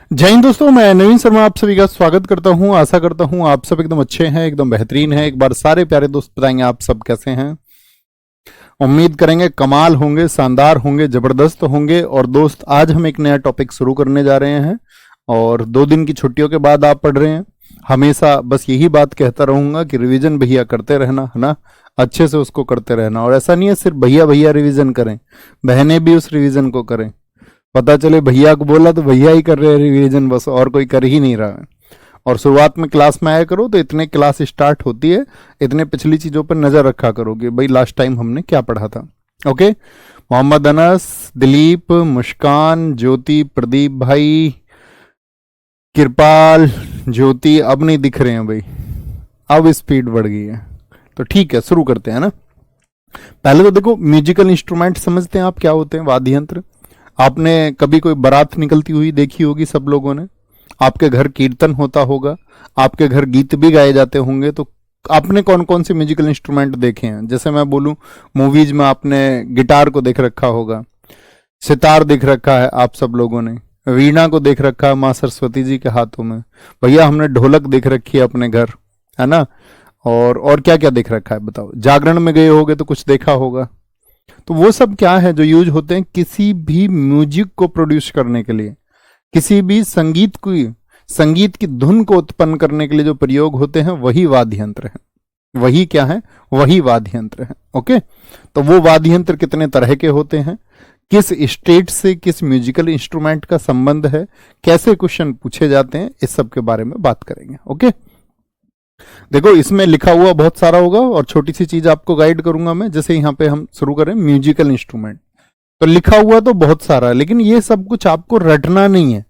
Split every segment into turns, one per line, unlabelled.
जय हिंद दोस्तों, मैं नवीन शर्मा आप सभी का स्वागत करता हूं। आशा करता हूं आप सब एकदम अच्छे हैं, एकदम बेहतरीन हैं। एक बार सारे प्यारे दोस्त बताएंगे आप सब कैसे हैं। उम्मीद करेंगे कमाल होंगे, शानदार होंगे, जबरदस्त होंगे। और दोस्त आज हम एक नया टॉपिक शुरू करने जा रहे हैं और 2 दिन की छुट्टियों के बाद आप पढ़ रहे हैं। हमेशा बस यही बात कहता रहूंगा कि रिवीजन भैया करते रहना, है ना, अच्छे से उसको करते रहना। और ऐसा नहीं है सिर्फ भैया भैया रिवीजन करें, बहनें भी उस रिवीजन को करें। पता चले भैया को बोला तो भैया ही कर रहे हैं रिवीजन, बस और कोई कर ही नहीं रहा है। और शुरुआत में क्लास में आया करो तो इतने क्लास स्टार्ट होती है, इतने पिछली चीजों पर नजर रखा करोगे भाई लास्ट टाइम हमने क्या पढ़ा था। ओके, मोहम्मद अनस, दिलीप, मुस्कान, ज्योति, प्रदीप भाई, कृपाल, ज्योति अब नहीं दिख रहे हैं भाई, अब स्पीड बढ़ गई है। तो ठीक है, शुरू करते हैं ना। पहले तो देखो म्यूजिकल इंस्ट्रूमेंट समझते हैं आप क्या होते हैं। वाद्य यंत्र आपने कभी कोई बारात निकलती हुई देखी होगी सब लोगों ने, आपके घर कीर्तन होता होगा, आपके घर गीत भी गाए जाते होंगे। तो आपने कौन कौन से म्यूजिकल इंस्ट्रूमेंट देखे हैं? जैसे मैं बोलूं, मूवीज में आपने गिटार को देख रखा होगा, सितार देख रखा है आप सब लोगों ने, वीणा को देख रखा है माँ सरस्वती जी के हाथों में। भैया हमने ढोलक देख रखी है अपने घर, है ना। और क्या क्या देख रखा है बताओ। जागरण में गए होगे तो कुछ देखा होगा। तो वो सब क्या है जो यूज होते हैं किसी भी म्यूजिक को प्रोड्यूस करने के लिए, किसी भी संगीत की धुन को उत्पन्न करने के लिए जो प्रयोग होते हैं वही वाद्य यंत्र है। वही क्या है? वही वाद्य यंत्र है। ओके, तो वो वाद्य यंत्र कितने तरह के होते हैं, किस स्टेट से किस म्यूजिकल इंस्ट्रूमेंट का संबंध है, कैसे क्वेश्चन पूछे जाते हैं, इस सब के बारे में बात करेंगे। ओके, देखो इसमें लिखा हुआ बहुत सारा होगा और छोटी सी चीज आपको गाइड करूंगा मैं। जैसे यहाँ पे हम शुरू करें म्यूजिकल इंस्ट्रूमेंट, तो लिखा हुआ तो बहुत सारा है, लेकिन ये सब कुछ आपको रटना नहीं है।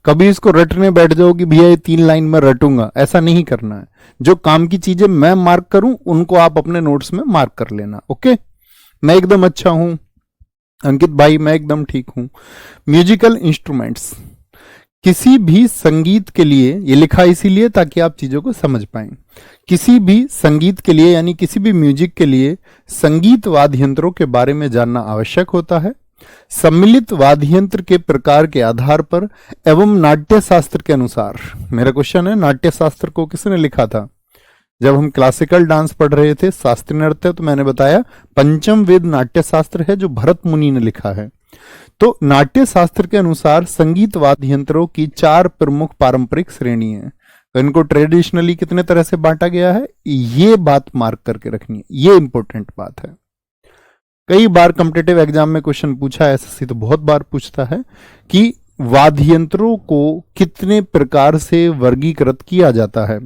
कभी इसको रटने बैठ जाओ कि भैया ये 3 लाइन में रटूंगा, ऐसा नहीं करना है। जो काम की चीजें मैं मार्क करूं उनको आप अपने नोट्स में मार्क कर लेना। ओके, मैं एकदम अच्छा हूं अंकित भाई, मैं एकदम ठीक हूं। म्यूजिकल इंस्ट्रूमेंट्स किसी भी संगीत के लिए, ये लिखा इसीलिए ताकि आप चीजों को समझ पाएं। किसी भी संगीत के लिए यानी किसी भी म्यूजिक के लिए संगीत वाद्य यंत्रों के बारे में जानना आवश्यक होता है। सम्मिलित वाद्य यंत्र के प्रकार के आधार पर एवं नाट्य शास्त्र के अनुसार। मेरा क्वेश्चन है, नाट्य शास्त्र को किसने लिखा था? जब हम क्लासिकल डांस पढ़ रहे थे, शास्त्रीय नृत्य, तो मैंने बताया पंचम वेद नाट्य शास्त्र है जो भरत मुनि ने लिखा है। तो नाट्य शास्त्र के अनुसार संगीत वाद्य यंत्रों की 4 प्रमुख पारंपरिक श्रेणी है। तो इनको ट्रेडिशनली कितने तरह से बांटा गया है, ये बात मार्क करके रखनी है, ये इंपॉर्टेंट बात है। कई बार कॉम्पिटिटिव एग्जाम में क्वेश्चन पूछा है, एसएससी तो बहुत बार पूछता है कि वाद्य यंत्रों को कितने प्रकार से वर्गीकृत किया जाता है,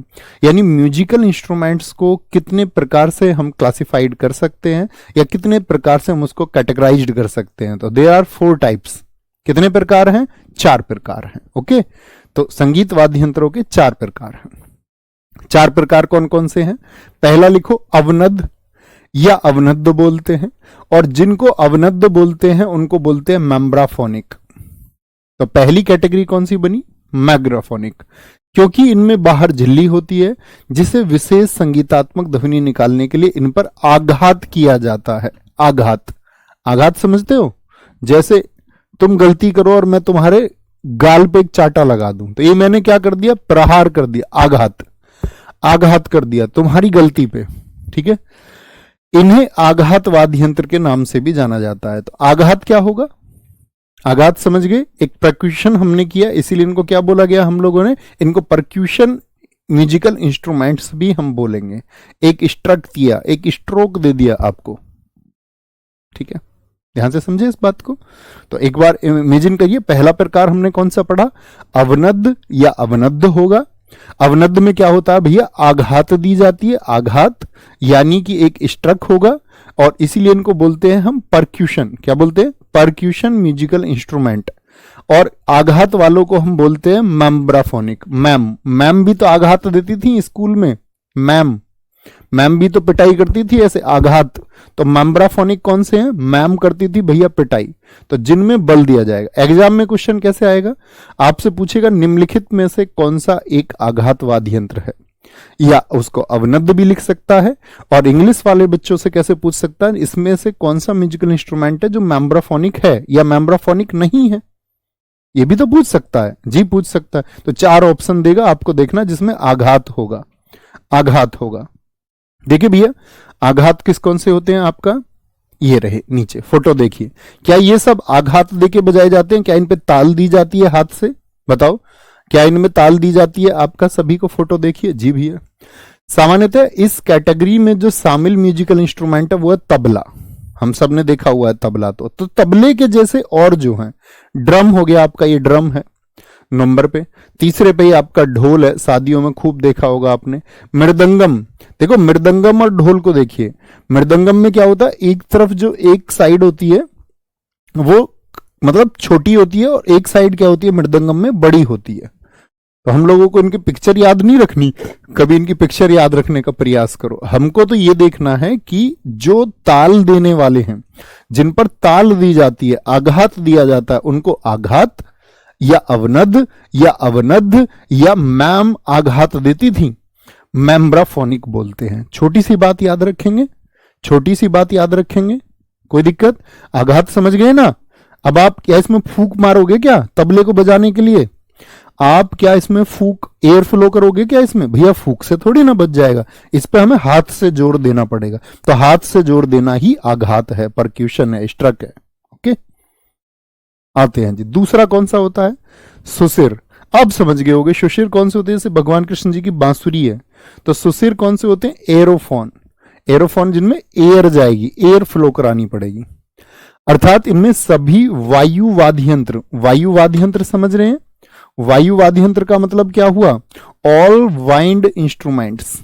यानी म्यूजिकल इंस्ट्रूमेंट्स को कितने प्रकार से हम क्लासिफाइड कर सकते हैं या कितने प्रकार से हम उसको कैटेगराइज्ड कर सकते हैं। तो देयर आर 4 टाइप्स। कितने प्रकार हैं? 4 प्रकार हैं। ओके, तो संगीत वाद्य यंत्रों के 4 प्रकार हैं। 4 प्रकार कौन कौन से हैं? पहला लिखो, अवनद या अवनद्ध बोलते हैं, और जिनको अवनद्ध बोलते हैं उनको बोलते हैं मेम्ब्राफोनिक। तो पहली कैटेगरी कौन सी बनी? मैग्राफोनिक, क्योंकि इनमें बाहर झिल्ली होती है जिसे विशेष संगीतात्मक ध्वनि निकालने के लिए इन पर आघात किया जाता है। आघात समझते हो? जैसे तुम गलती करो और मैं तुम्हारे गाल पे एक चाटा लगा दूं, तो ये मैंने क्या कर दिया? प्रहार कर दिया, आघात कर दिया तुम्हारी गलती पे। ठीक है, इन्हें आघात वाद्य यंत्र के नाम से भी जाना जाता है। तो आघात क्या होगा? आघात समझ गए, एक परक्यूशन हमने किया, इसीलिए इनको क्या बोला गया हम लोगों ने? इनको परक्यूशन म्यूजिकल इंस्ट्रूमेंट्स भी हम बोलेंगे। एक स्ट्रक दिया, एक स्ट्रोक दे दिया आपको। ठीक है, ध्यान से समझे इस बात को। तो एक बार इमेजिन करिए, पहला प्रकार हमने कौन सा पढ़ा? अवनद्ध या अवनद्ध होगा। अवनद्ध में क्या होता है भैया? आघात दी जाती है, आघात यानी कि एक स्ट्रक होगा, और इसीलिए इनको बोलते हैं हम परक्यूशन। क्या बोलते हैं? Percussion musical instrument. और आघात वालों को हम बोलते हैं मेम्ब्राफोनिक। मैम भी तो आघात देती थी स्कूल में, मैम भी तो पिटाई करती थी ऐसे, आघात। तो मेम्ब्राफोनिक कौन से हैं? मैम करती थी भैया पिटाई। तो जिनमें बल दिया जाएगा। एग्जाम में क्वेश्चन कैसे आएगा? आपसे पूछेगा निम्नलिखित में से कौन सा एक आघात वाद्य यंत्र है, या उसको अवनद्ध भी लिख सकता है। और इंग्लिश वाले बच्चों से कैसे पूछ सकता है, इसमें से कौन सा म्यूजिकल इंस्ट्रूमेंट है जो मेम्ब्राफोनिक है या मेम्ब्राफोनिक नहीं है। ये भी तो पूछ सकता है जी, पूछ सकता है। तो 4 ऑप्शन देगा आपको, देखना जिसमें आघात होगा, आघात होगा। देखिए भैया, आघात किस कौन से होते हैं आपका, ये रहे नीचे फोटो देखिए। क्या ये सब आघात देके बजाए जाते हैं? क्या इन पे ताल दी जाती है हाथ से? बताओ, क्या इनमें ताल दी जाती है? आपका सभी को फोटो देखिए जी भैया। सामान्यतः इस कैटेगरी में जो शामिल म्यूजिकल इंस्ट्रूमेंट है वो है तबला। हम सब ने देखा हुआ है तबला। तो तबले के जैसे और जो है, ड्रम हो गया आपका, ये ड्रम है नंबर पे। तीसरे पे ही आपका ढोल है, शादियों में खूब देखा होगा आपने। मृदंगम, देखो मृदंगम और ढोल को देखिए। मृदंगम में क्या होता है, एक तरफ जो एक साइड होती है वो मतलब छोटी होती है, और एक साइड क्या होती है मृदंगम में, बड़ी होती है। तो हम लोगों को इनकी पिक्चर याद नहीं रखनी, कभी इनकी पिक्चर याद रखने का प्रयास करो। हमको तो ये देखना है कि जो ताल देने वाले हैं, जिन पर ताल दी जाती है, आघात दिया जाता है, उनको आघात या अवनद या अवनद या मैम आघात देती थी, मैम्ब्राफोनिक बोलते हैं। छोटी सी बात याद रखेंगे, छोटी सी बात याद रखेंगे, कोई दिक्कत? आघात समझ गए ना? अब आप क्या इसमें फूक मारोगे क्या तबले को बजाने के लिए? आप क्या इसमें फूक, एयर फ्लो करोगे क्या इसमें? भैया फूक से थोड़ी ना बच जाएगा, इस पे हमें हाथ से जोर देना पड़ेगा। तो हाथ से जोर देना ही आघात है, परक्यूशन है, स्ट्रक है। ओके, आते हैं जी। दूसरा कौन सा होता है? सुसिर। अब समझ गए होगे सुशिर कौन से होते हैं। जैसे भगवान कृष्ण जी की बांसुरी है, तो सुसिर कौन से होते हैं? एरोफोन। एरोफोन जिनमें एयर जाएगी, एयर फ्लो करानी पड़ेगी। अर्थात इनमें सभी वायु वाद्य यंत्र, वायु वाद्य यंत्र समझ रहे हैं? वायु वाद्य यंत्र का मतलब क्या हुआ? ऑल वाइंड इंस्ट्रूमेंट्स,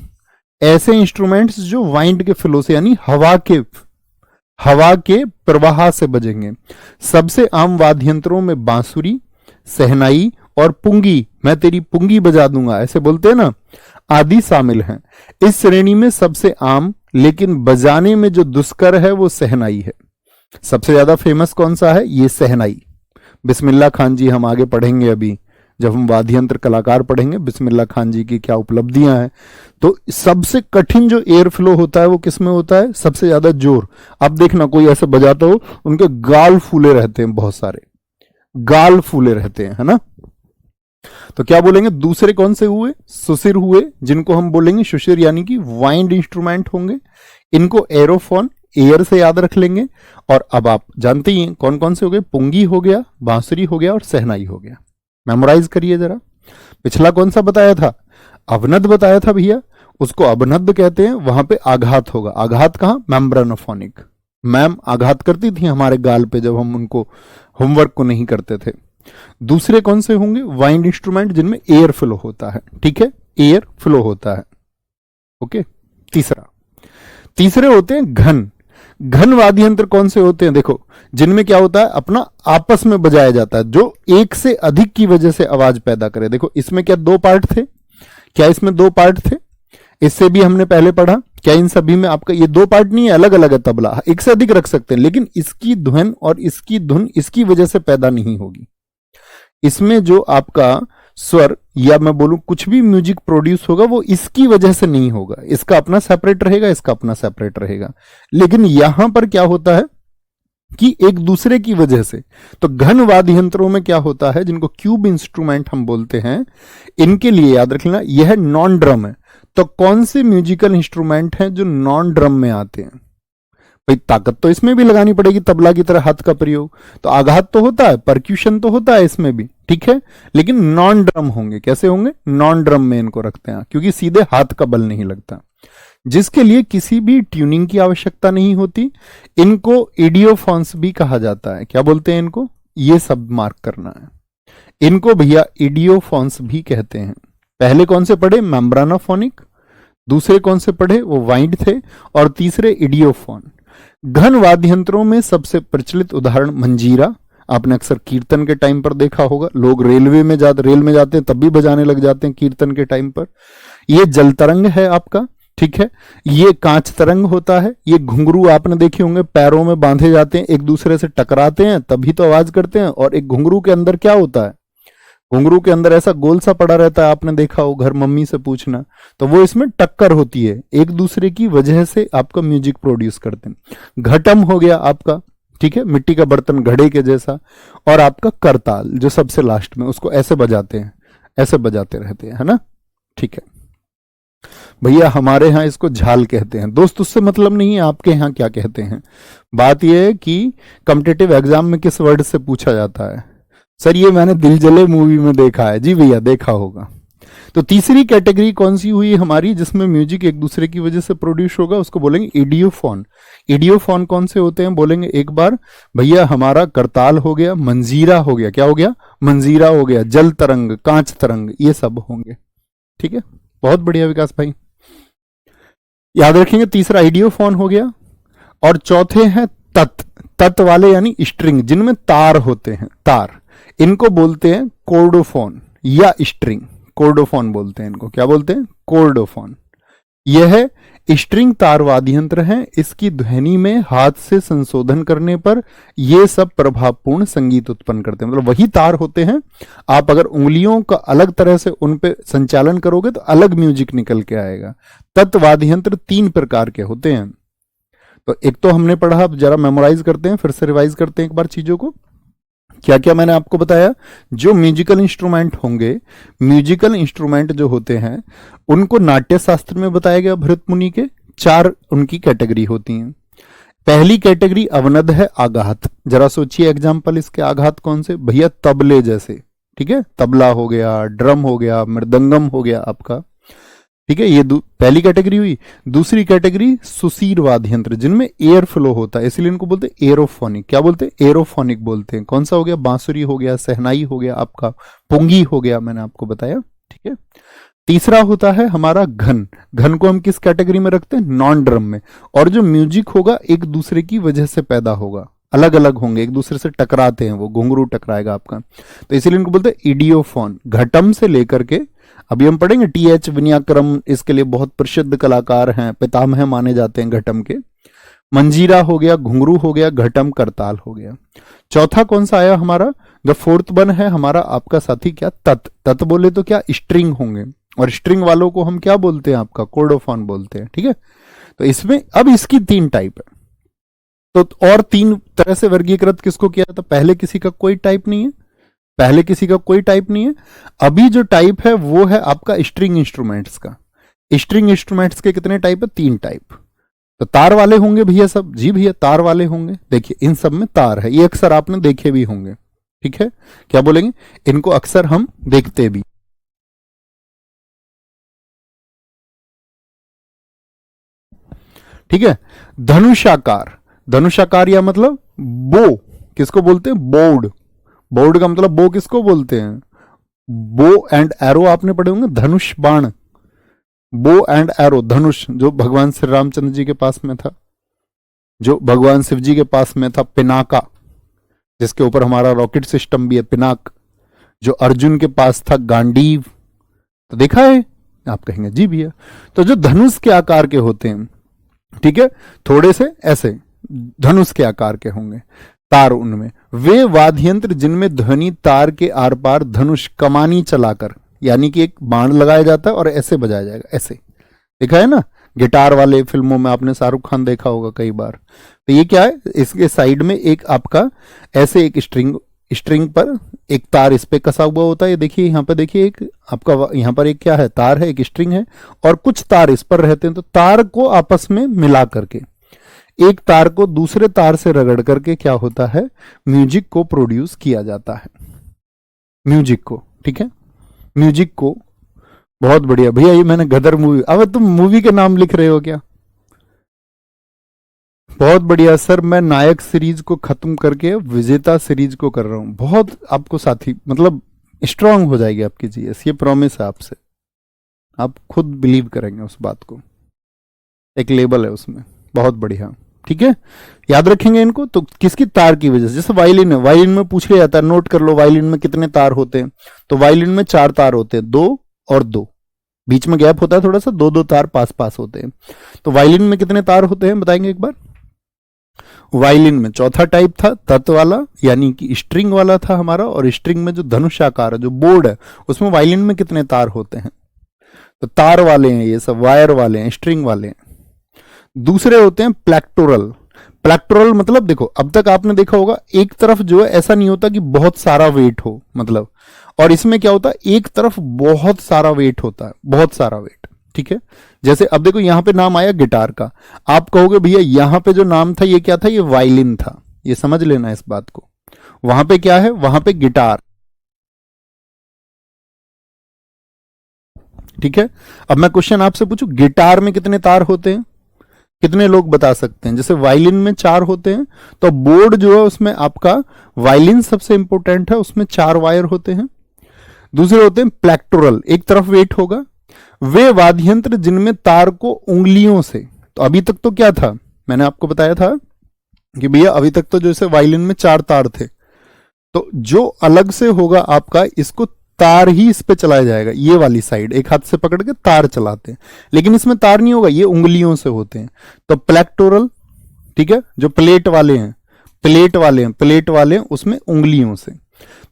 ऐसे इंस्ट्रूमेंट्स जो वाइंड के फ्लो से, यानी हवा के प्रवाह से बजेंगे। सबसे आम वाद्य यंत्रों में बांसुरी, सहनाई और पुंगी, मैं तेरी पुंगी बजा दूंगा, ऐसे बोलते हैं ना, आदि शामिल हैं। इस श्रेणी में सबसे आम लेकिन बजाने में जो दुष्कर है वो सहनाई है। सबसे ज्यादा फेमस कौन सा है? ये सहनाई। बिस्मिल्लाह खान जी हम आगे पढ़ेंगे, अभी जब हम वाद्य यंत्र कलाकार पढ़ेंगे, बिस्मिल्लाह खान जी की क्या उपलब्धियां हैं। तो सबसे कठिन जो एयर फ्लो होता है वो किसमें होता है? सबसे ज्यादा जोर। अब देखना कोई ऐसे बजाता हो, उनके गाल फूले रहते हैं, बहुत सारे गाल फूले रहते हैं, है ना। तो क्या बोलेंगे? दूसरे कौन से हुए? सुसिर हुए, जिनको हम बोलेंगे सुशिर, यानी कि वाइंड इंस्ट्रूमेंट होंगे। इनको एरोफोन, एयर से याद रख लेंगे। और अब आप जानते ही हैं कौन कौन से हो गए? पुंगी हो गया, बांसुरी हो गया और सहनाई हो गया। मेमोराइज करिए जरा। पिछला कौन सा बताया था? अवनद बताया था भैया, उसको अवनद कहते हैं। वहां पे आघात होगा। आघात कहां? मैम्ब्रानोफोनिक। मैम आघात करती थी हमारे गाल पे जब हम उनको होमवर्क को नहीं करते थे। दूसरे कौन से होंगे? वाइंड इंस्ट्रूमेंट जिनमें एयर फ्लो होता है, ठीक है, एयर फ्लो होता है। ओके, तीसरे होते हैं घन। घन वाद्य यंत्र कौन से होते हैं? देखो, जिनमें क्या होता है, अपना आपस में बजाया जाता है, जो एक से अधिक की वजह से आवाज पैदा करे। देखो इसमें क्या 2 पार्ट थे? क्या इसमें 2 पार्ट थे? इससे भी हमने पहले पढ़ा। क्या इन सभी में आपका ये 2 पार्ट नहीं है, अलग अलग है तबला, एक से अधिक रख सकते हैं, लेकिन इसकी धुन और इसकी धुन इसकी वजह से पैदा नहीं होगी। इसमें जो आपका स्वर या मैं बोलूं कुछ भी म्यूजिक प्रोड्यूस होगा वो इसकी वजह से नहीं होगा, इसका अपना सेपरेट रहेगा, इसका अपना सेपरेट रहेगा। लेकिन यहां पर क्या होता है कि एक दूसरे की वजह से। तो घन वाद्य यंत्रों में क्या होता है, जिनको क्यूब इंस्ट्रूमेंट हम बोलते हैं, इनके लिए याद रख लेना यह नॉन ड्रम है। तो कौन से म्यूजिकल इंस्ट्रूमेंट हैं जो नॉन ड्रम में आते हैं? भाई ताकत तो इसमें भी लगानी पड़ेगी, तबला की तरह हाथ का प्रयोग। तो आघात तो होता है, परक्यूशन तो होता है इसमें भी, ठीक है, लेकिन नॉन ड्रम होंगे। कैसे होंगे? नॉन ड्रम में इनको रखते हैं, क्योंकि सीधे हाथ का बल नहीं लगता, जिसके लिए किसी भी ट्यूनिंग की आवश्यकता नहीं होती। इनको इडियोफोन्स भी कहा जाता है। क्या बोलते हैं इनको? ये सब मार्क करना है। इनको भैया इडियोफोन्स भी कहते हैं। पहले कौन से पढ़े? मेम्ब्रानोफोनिक। दूसरे कौन से पढ़े? वो वाइंड थे। और तीसरे इडियोफोन। घन वाद्य यंत्रों में सबसे प्रचलित उदाहरण मंजीरा। आपने अक्सर कीर्तन के टाइम पर देखा होगा, लोग रेल में जाते हैं तब भी बजाने लग जाते हैं कीर्तन के टाइम पर। ये जल तरंग है आपका, ठीक है। ये कांच तरंग होता है। ये घुंघरू आपने देखे होंगे, पैरों में बांधे जाते हैं, एक दूसरे से टकराते हैं तभी तो आवाज करते हैं। और एक घुंघरू के अंदर क्या होता है? घुंघरू के अंदर ऐसा गोल सा पड़ा रहता है, आपने देखा हो, घर मम्मी से पूछना। तो वो इसमें टक्कर होती है, एक दूसरे की वजह से आपका म्यूजिक प्रोड्यूस करते हैं। घटम हो गया आपका, ठीक है, मिट्टी का बर्तन घड़े के जैसा। और आपका करताल जो सबसे लास्ट में, उसको ऐसे बजाते हैं, ऐसे बजाते रहते हैं, है ना। ठीक है भैया, हमारे यहाँ इसको झाल कहते हैं। दोस्त उससे मतलब नहीं है आपके यहाँ क्या कहते हैं, बात यह है कि कॉम्पिटिटिव एग्जाम में किस वर्ड से पूछा जाता है। सर ये मैंने दिल जले मूवी में देखा है। जी भैया देखा होगा। तो तीसरी कैटेगरी कौन सी हुई हमारी, जिसमें म्यूजिक एक दूसरे की वजह से प्रोड्यूस होगा, उसको बोलेंगे इडियोफोन। इडियोफोन कौन से होते हैं बोलेंगे एक बार भैया, हमारा करताल हो गया, मंजीरा हो गया, क्या हो गया, मंजीरा हो गया, जल तरंग, कांच तरंग, ये सब होंगे। ठीक है, बहुत बढ़िया विकास भाई, याद रखेंगे। तीसरा आइडियोफोन हो गया। और चौथे हैं तत्, तत् वाले यानी स्ट्रिंग, जिनमें तार होते हैं, तार, इनको बोलते हैं कोर्डोफोन या स्ट्रिंग। कोर्डोफोन बोलते हैं इनको, क्या बोलते हैं, कोर्डोफोन। यह स्ट्रिंग तार वाद्य यंत्र है। इसकी ध्वनि में हाथ से संशोधन करने पर यह सब प्रभावपूर्ण संगीत उत्पन्न करते हैं। मतलब वही तार होते हैं, आप अगर उंगलियों का अलग तरह से उन पे संचालन करोगे तो अलग म्यूजिक निकल के आएगा। तत् वाद्य यंत्र 3 प्रकार के होते हैं। तो एक तो हमने पढ़ा, अब जरा मेमोराइज करते हैं, फिर से रिवाइज करते हैं एक बार चीजों को। क्या क्या मैंने आपको बताया, जो म्यूजिकल इंस्ट्रूमेंट होंगे, म्यूजिकल इंस्ट्रूमेंट जो होते हैं उनको नाट्य शास्त्र में बताया गया भरत मुनि के। 4 उनकी कैटेगरी होती हैं। पहली कैटेगरी अवनद है, आघात। जरा सोचिए एग्जांपल इसके, आघात कौन से भैया, तबले जैसे, ठीक है, तबला हो गया, ड्रम हो गया, मृदंगम हो गया आपका। ठीक है, ये पहली कैटेगरी हुई। दूसरी कैटेगरी सुशीर वाद्य यंत्र, जिनमें एयर फ्लो होता है, इसलिए इनको बोलते हैं एरोफोनिक। क्या बोलते हैं, एरोफोनिक बोलते हैं। कौन सा हो गया, बांसुरी हो गया, सहनाई हो गया, आपका पुंगी हो गया, मैंने आपको बताया। ठीक है, तीसरा होता है हमारा घन। घन को हम किस कैटेगरी में रखते हैं, नॉन ड्रम में। और जो म्यूजिक होगा एक दूसरे की वजह से पैदा होगा, अलग अलग होंगे, एक दूसरे से टकराते हैं, वो घुंघरू टकराएगा आपका, तो इसीलिए इनको बोलते हैं इडियोफोन। घटम से लेकर के, अभी हम पढ़ेंगे, टी.एच. विनायकरम इसके लिए बहुत प्रसिद्ध कलाकार हैं, पितामह माने जाते हैं घटम के। मंजीरा हो गया, घुंघरू हो गया, घटम, करताल हो गया। चौथा कौन सा आया हमारा, द फोर्थ वन है हमारा आपका साथी, क्या, तत्। तत् बोले तो क्या, स्ट्रिंग होंगे, और स्ट्रिंग वालों को हम क्या बोलते हैं, आपका कोर्डोफोन बोलते हैं। ठीक है, तो इसमें अब इसकी 3 टाइप है। तो और 3 तरह से वर्गीकृत किसको किया था, पहले किसी का कोई टाइप नहीं है, पहले किसी का कोई टाइप नहीं है। अभी जो टाइप है वो है आपका स्ट्रिंग इंस्ट्रूमेंट्स का। स्ट्रिंग इंस्ट्रूमेंट्स के कितने टाइप है, 3 टाइप। तो तार वाले होंगे भैया सब, जी भैया तार वाले होंगे। देखिए इन सब में तार है, ये अक्सर आपने देखे भी होंगे। ठीक है, क्या बोलेंगे, इनको अक्सर हम देखते भी। ठीक है, धनुषाकार। धनुषाकार या मतलब बो, किसको बोलते हैं, बोर्ड। बोर्ड का मतलब बो किसको बोलते हैं, बो एंड एरो आपने पढ़े होंगे, धनुष बाण, बो एंड एरो, धनुष जो भगवान श्री रामचंद्र जी के पास में था, जो भगवान शिव जी के पास में था, पिनाका, जिसके ऊपर हमारा रॉकेट सिस्टम भी है, पिनाक। जो अर्जुन के पास था, गांडीव, तो देखा है आप, कहेंगे जी भैया। तो जो धनुष के आकार के होते हैं, ठीक है, थोड़े से ऐसे धनुष के आकार के होंगे, तार उनमें, वे वाद्य यंत्र जिनमें ध्वनि तार के आर पार धनुष कमानी चलाकर, यानी कि एक बाण लगाया जाता है और ऐसे बजाया जाएगा, ऐसे देखा है ना, गिटार वाले फिल्मों में आपने शाहरुख खान देखा होगा कई बार। तो ये क्या है, इसके साइड में एक आपका ऐसे एक स्ट्रिंग पर एक तार इस पे कसा हुआ होता है। ये देखिए यहाँ पे, देखिए एक आपका यहाँ पर एक क्या है, तार है, एक स्ट्रिंग है, और कुछ तार इस पर रहते हैं। तो तार को आपस में मिला करके, एक तार को दूसरे तार से रगड़ करके क्या होता है, म्यूजिक को प्रोड्यूस किया जाता है, म्यूजिक को। ठीक है, म्यूजिक को। बहुत बढ़िया भैया, ये मैंने गदर मूवी, अब तुम मूवी के नाम लिख रहे हो क्या, बहुत बढ़िया सर। मैं नायक सीरीज को खत्म करके विजेता सीरीज को कर रहा हूं। बहुत आपको साथी, मतलब स्ट्रांग हो जाएगी आपकी जीएस, ये प्रॉमिस है आपसे, आप खुद बिलीव करेंगे उस बात को, एक लेबल है उसमें। बहुत बढ़िया, ठीक है, याद रखेंगे इनको। तो किसकी, तार की वजह से। जैसे वायलिन है, वायलिन में पूछ लिया जाता है, नोट कर लो वायलिन में कितने तार होते हैं। तो वायलिन में 4 तार होते हैं, 2 और 2, बीच में गैप होता है थोड़ा सा, 2-2 तार पास पास होते हैं। तो वायलिन में कितने तार होते हैं बताएंगे एक बार। वायलिन में चौथा टाइप था तत्व वाला, यानी कि स्ट्रिंग वाला था हमारा। और स्ट्रिंग में जो धनुषाकार है, जो बोर्ड है, उसमें वायलिन में कितने तार होते हैं, तो तार वाले हैं ये सब, वायर वाले हैं, स्ट्रिंग वाले हैं। दूसरे होते हैं प्लेक्टोरल। प्लेक्टोरल मतलब देखो, अब तक आपने देखा होगा एक तरफ जो है ऐसा नहीं होता कि बहुत सारा वेट हो, मतलब, और इसमें क्या होता है एक तरफ बहुत सारा वेट होता है, बहुत सारा वेट। ठीक है, जैसे अब देखो यहां पे नाम आया गिटार का, आप कहोगे भैया यहां पे जो नाम था ये क्या था, ये वायलिन था, ये समझ लेना इस बात को। वहां पे क्या है, वहां पे गिटार। ठीक है, अब मैं क्वेश्चन आपसे पूछूं, गिटार में कितने तार होते हैं, कितने लोग बता सकते हैं? जैसे वायलिन में 4 होते हैं, तो बोर्ड जो है उसमें आपका वायलिन सबसे इंपॉर्टेंट है, उसमें 4 वायर होते हैं। दूसरे होते हैं प्लेक्टोरल, एक तरफ वेट होगा। वे वाद्य यंत्र जिनमें तार को उंगलियों से, तो अभी तक तो क्या था, मैंने आपको बताया था कि भैया अभी तक तो जैसे वायलिन में 4 तार थे, तो जो अलग से होगा आपका, इसको तार ही इस पे चलाया जाएगा, ये वाली साइड एक हाथ से पकड़ के तार चलाते हैं, लेकिन इसमें तार नहीं होगा, ये उंगलियों से होते हैं। तो प्लेक्टोरल, ठीक है, जो प्लेट वाले हैं, प्लेट वाले हैं उसमें उंगलियों से।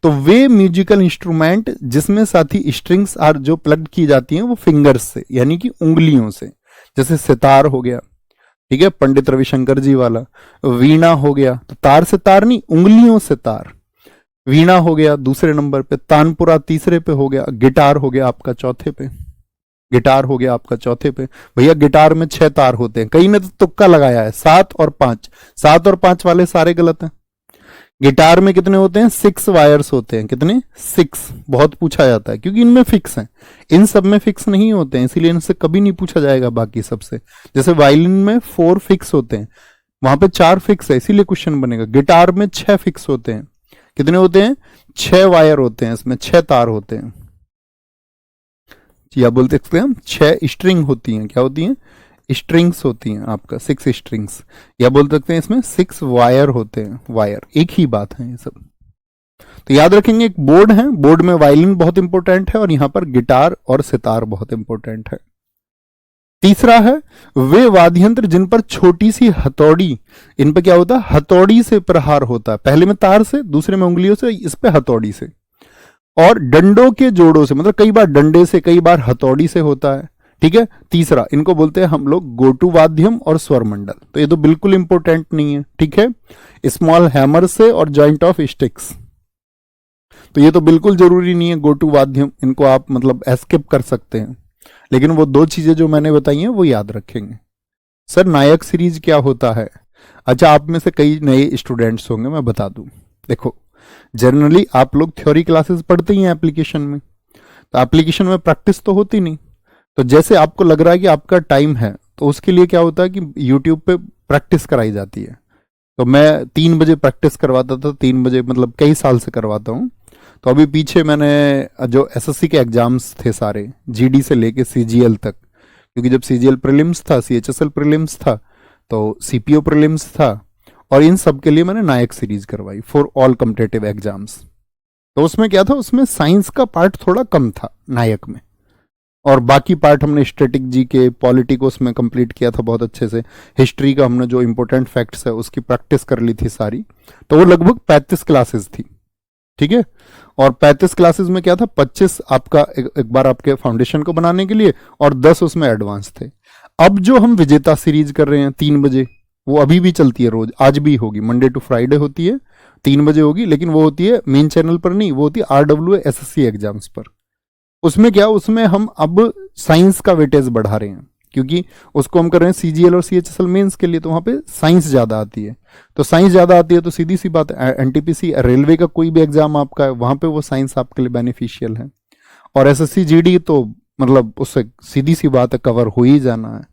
तो वे म्यूजिकल इंस्ट्रूमेंट जिसमें साथी स्ट्रिंग्स आर जो प्लग की जाती हैं वो फिंगर्स से, यानी कि उंगलियों से, जैसे सितार हो गया, ठीक है, पंडित रविशंकर जी वाला। वीणा हो गया, तो तार से तार नहीं, उंगलियों से तार। वीणा हो गया दूसरे नंबर पे, तानपुरा तीसरे पे हो गया, गिटार हो गया आपका चौथे पे, गिटार हो गया आपका चौथे पे। भैया गिटार में 6 तार होते हैं, कई ने तो तुक्का लगाया है 7 और 5, 7 और 5 वाले सारे गलत हैं। गिटार में कितने होते हैं, 6 वायर्स होते हैं, कितने, 6, बहुत पूछा जाता है क्योंकि इनमें फिक्स हैं, इन सब में फिक्स नहीं होते हैं, इसीलिए इनसे कभी नहीं पूछा जाएगा बाकी सबसे। जैसे वायलिन में 4 फिक्स होते हैं, वहां पे 4 फिक्स है, इसीलिए क्वेश्चन बनेगा। गिटार में 6 फिक्स होते हैं, कितने होते हैं, 6 वायर होते हैं, इसमें 6 तार होते हैं, या बोलते हैं हम 6 स्ट्रिंग होती हैं, क्या होती हैं, स्ट्रिंग्स होती हैं आपका, 6 स्ट्रिंग्स, या बोल सकते हैं इसमें 6 वायर होते हैं, वायर एक ही बात है ये सब। तो याद रखेंगे, एक बोर्ड है, बोर्ड में वायलिन बहुत इंपॉर्टेंट है और यहां पर गिटार और सितार बहुत इंपॉर्टेंट है। तीसरा है वे वाद्य यंत्र जिन पर छोटी सी हथौड़ी, इन पर क्या होता है, हथौड़ी से प्रहार होता है, पहले में तार से, दूसरे में उंगलियों से, इस पे हथौड़ी से, और डंडों के जोड़ों से, मतलब कई बार डंडे से, कई बार हथौड़ी से होता है। ठीक है, तीसरा इनको बोलते हैं हम लोग गोटू वाद्यम और स्वर मंडल, तो ये तो बिल्कुल इंपॉर्टेंट नहीं है। ठीक है, स्मॉल हैमर से और जॉइंट ऑफ स्टिक्स, तो ये तो बिल्कुल जरूरी नहीं है गोटू वाद्यम, इनको आप मतलब एस्केप कर सकते हैं, लेकिन वो 2 चीजें जो मैंने बताई हैं वो याद रखेंगे। सर नायक सीरीज क्या होता है? अच्छा, आप में से कई नए स्टूडेंट्स होंगे, मैं बता दूं, देखो जनरली आप लोग थ्योरी क्लासेस पढ़ते ही हैं एप्लीकेशन में, तो एप्लीकेशन में प्रैक्टिस तो होती नहीं, तो जैसे आपको लग रहा है कि आपका टाइम है, तो उसके लिए क्या होता है कि यूट्यूब पे प्रैक्टिस कराई जाती है। तो मैं 3 बजे प्रैक्टिस करवाता था, 3 बजे मतलब कई साल से करवाता हूँ। तो अभी पीछे मैंने जो एसएससी के एग्जाम्स थे सारे, जीडी से लेके सीजीएल तक, क्योंकि जब सीजीएल प्रीलिम्स था, सीएचएसएल प्रीलिम्स था, तो सीपीओ प्रीलिम्स था, और इन सब के लिए मैंने नायक सीरीज करवाई फॉर ऑल कॉम्पिटिटिव एग्जाम्स। तो उसमें क्या था, उसमें साइंस का पार्ट थोड़ा कम था नायक में, और बाकी पार्ट हमने स्टैटिक जी के, पॉलिटी को उसमें कंप्लीट किया था बहुत अच्छे से। हिस्ट्री का हमने जो इंपॉर्टेंट फैक्ट्स है उसकी प्रैक्टिस कर ली थी सारी। तो वो लगभग 35 क्लासेस थी, ठीक है, और 35 क्लासेस में क्या था, 25 आपका एक बार आपके फाउंडेशन को बनाने के लिए, और 10 उसमें एडवांस थे। अब जो हम विजेता सीरीज कर रहे हैं 3 बजे, वो अभी भी चलती है रोज, आज भी होगी, मंडे टू फ्राइडे होती है, 3 बजे होगी, लेकिन वो होती है मेन चैनल पर नहीं, वो होती है RWA SSC एग्जाम्स पर। उसमें क्या, उसमें हम अब साइंस का वेटेज बढ़ा रहे हैं, क्योंकि उसको हम कर रहे हैं सीजीएल और सीएचएसएल मेंस के लिए, तो वहां पे साइंस ज्यादा आती है। तो साइंस ज्यादा आती है तो सीधी सी बात है, एनटीपीसी रेलवे का कोई भी एग्जाम आपका है, वहां पे वो साइंस आपके लिए बेनिफिशियल है। और एसएससी जीडी तो मतलब उससे सीधी सी बात है, कवर हो ही जाना है।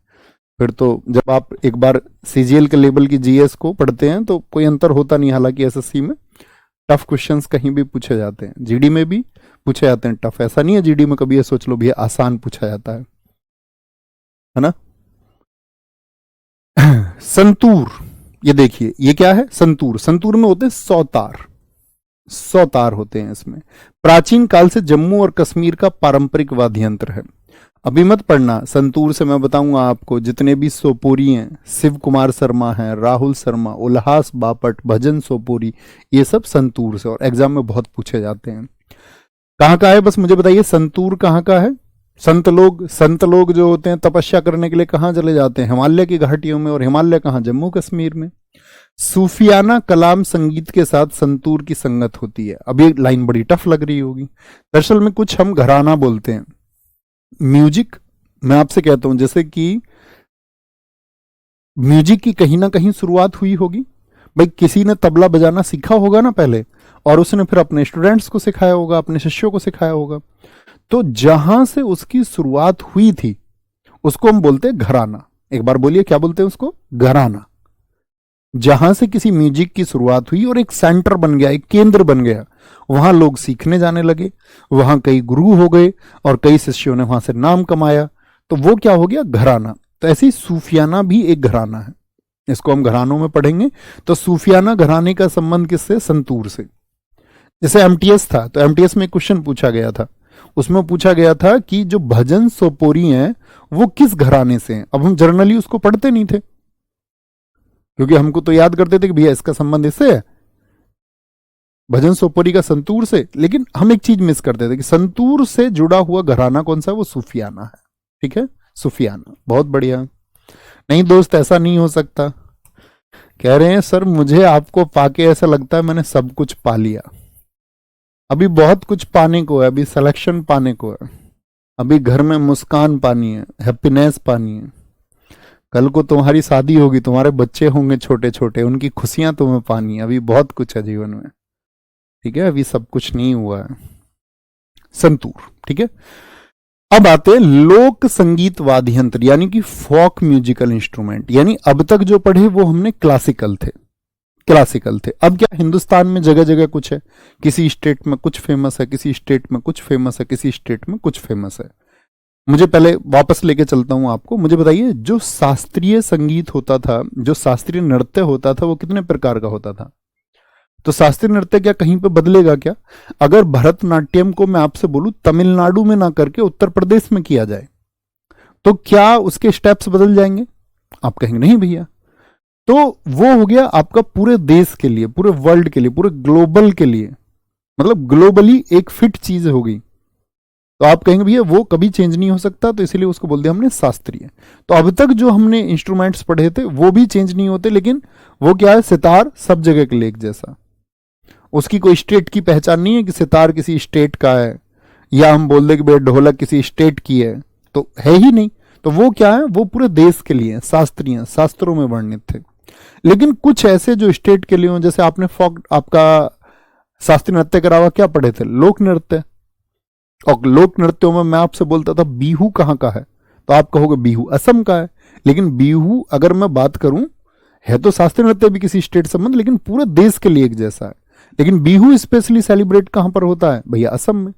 फिर तो जब आप एक बार सीजीएल के लेवल की जीएस को पढ़ते हैं तो कोई अंतर होता नहीं, हालांकि एसएससी में टफ क्वेश्चंस कहीं भी पूछे जाते हैं, जीडी में भी पूछे जाते हैं टफ, ऐसा नहीं है जीडी में कभी ये सोच लो भी आसान पूछा जाता है ना। संतूर, ये देखिए ये क्या है, संतूर, संतूर में होते हैं 100 तार, 100 तार होते हैं इसमें। प्राचीन काल से जम्मू और कश्मीर का पारंपरिक वाद्य यंत्र है। अभी मत पढ़ना, संतूर से मैं बताऊंगा आपको, जितने भी सोपोरी हैं, शिव कुमार शर्मा हैं, राहुल शर्मा, उल्हास बापट, भजन सोपोरी, ये सब संतूर से, और एग्जाम में बहुत पूछे जाते हैं। कहाँ का है, बस मुझे बताइए संतूर कहाँ का है। संत लोग जो होते हैं तपस्या करने के लिए कहाँ चले जाते हैं, हिमालय की घाटियों में, और हिमालय कहाँ, जम्मू कश्मीर में। सूफियाना कलाम संगीत के साथ संतूर की संगत होती है। अब ये लाइन बड़ी टफ लग रही होगी। दरअसल में कुछ हम घराना बोलते हैं। म्यूजिक, मैं आपसे कहता हूं जैसे कि म्यूजिक की कहीं ना कहीं शुरुआत हुई होगी। भाई किसी ने तबला बजाना सीखा होगा ना पहले, और उसने फिर अपने स्टूडेंट्स को सिखाया होगा, अपने शिष्यों को सिखाया होगा। तो जहां से उसकी शुरुआत हुई थी उसको हम बोलते हैं घराना। एक बार बोलिए, क्या बोलते हैं उसको? घराना। जहां से किसी म्यूजिक की शुरुआत हुई और एक सेंटर बन गया, एक केंद्र बन गया, वहां लोग सीखने जाने लगे, वहां कई गुरु हो गए और कई शिष्यों ने वहां से नाम कमाया, तो वो क्या हो गया? घराना। तो ऐसी सूफियाना भी एक घराना है, इसको हम घरानों में पढ़ेंगे। तो सूफियाना घराने का संबंध किससे? संतूर से। जैसे एमटीएस था, तो एमटीएस में क्वेश्चन पूछा गया था, उसमें पूछा गया था कि जो भजन सोपोरी हैं वो किस घराने से हैं। अब हम जर्नली उसको पढ़ते नहीं थे, क्योंकि हमको तो याद करते थे कि भैया इसका संबंध इससे है, भजन सोपोरी का संतूर से। लेकिन हम एक चीज मिस करते थे कि संतूर से जुड़ा हुआ घराना कौन सा है? वो सूफियाना है। ठीक है, सूफियाना। बहुत बढ़िया। नहीं दोस्त, ऐसा नहीं हो सकता। कह रहे हैं सर मुझे आपको पाके ऐसा लगता है मैंने सब कुछ पा लिया। अभी बहुत कुछ पाने को है, अभी सिलेक्शन पाने को है, अभी घर में मुस्कान पानी है, हैप्पीनेस पानी है। कल को तुम्हारी शादी होगी, तुम्हारे बच्चे होंगे छोटे छोटे, उनकी खुशियां तुम्हें पानी है। अभी बहुत कुछ है जीवन में। ठीक है, अभी सब कुछ नहीं हुआ है। संतूर। ठीक है, अब आते हैं लोक संगीत वाद्य यंत्र, यानी कि फोक म्यूजिकल इंस्ट्रूमेंट। यानी अब तक जो पढ़े वो हमने क्लासिकल थे, क्लासिकल थे। अब क्या हिंदुस्तान में जगह जगह कुछ है, किसी स्टेट में कुछ फेमस है, किसी स्टेट में कुछ फेमस है, किसी स्टेट में कुछ फेमस है। मुझे पहले वापस लेके चलता हूं आपको। मुझे बताइए, जो शास्त्रीय संगीत होता था, जो शास्त्रीय नृत्य होता था, वो कितने प्रकार का होता था? तो शास्त्रीय नृत्य क्या कहीं पे बदलेगा क्या? अगर भरतनाट्यम को मैं आपसे बोलूं तमिलनाडु में ना करके उत्तर प्रदेश में किया जाए, तो क्या उसके स्टेप्स बदल जाएंगे? आप कहेंगे नहीं भैया। तो वो हो गया आपका पूरे देश के लिए, पूरे वर्ल्ड के लिए, पूरे ग्लोबल के लिए, मतलब ग्लोबली एक फिट चीज होगी। तो आप कहेंगे भैया वो कभी चेंज नहीं हो सकता, तो इसीलिए उसको बोल दिया हमने शास्त्रीय। तो अब तक जो हमने इंस्ट्रूमेंट्स पढ़े थे वो भी चेंज नहीं होते, लेकिन वो क्या है? सितार सब जगह के लिए एक जैसा, उसकी कोई स्टेट की पहचान नहीं है कि सितार किसी स्टेट का है, या हम बोल दे कि भैया ढोलक किसी स्टेट की है, तो है ही नहीं। तो वो क्या है? वो पूरे देश के लिए शास्त्रीय, शास्त्रों में वर्णित थे। लेकिन कुछ ऐसे जो स्टेट के लिए हो, जैसे आपने फोक, आपका शास्त्रीय नृत्य के अलावा क्या पढ़े थे? लोक नृत्य। और लोक नृत्यों में मैं आपसे बोलता था बिहू कहाँ का है, तो आप कहोगे बिहू असम का है। लेकिन बिहू अगर मैं बात करूं, है तो शास्त्रीय नृत्य भी किसी स्टेट संबंध, लेकिन पूरे देश के लिए एक जैसा है। लेकिन बिहू स्पेशली सेलिब्रेट कहां पर होता है? भैया असम में।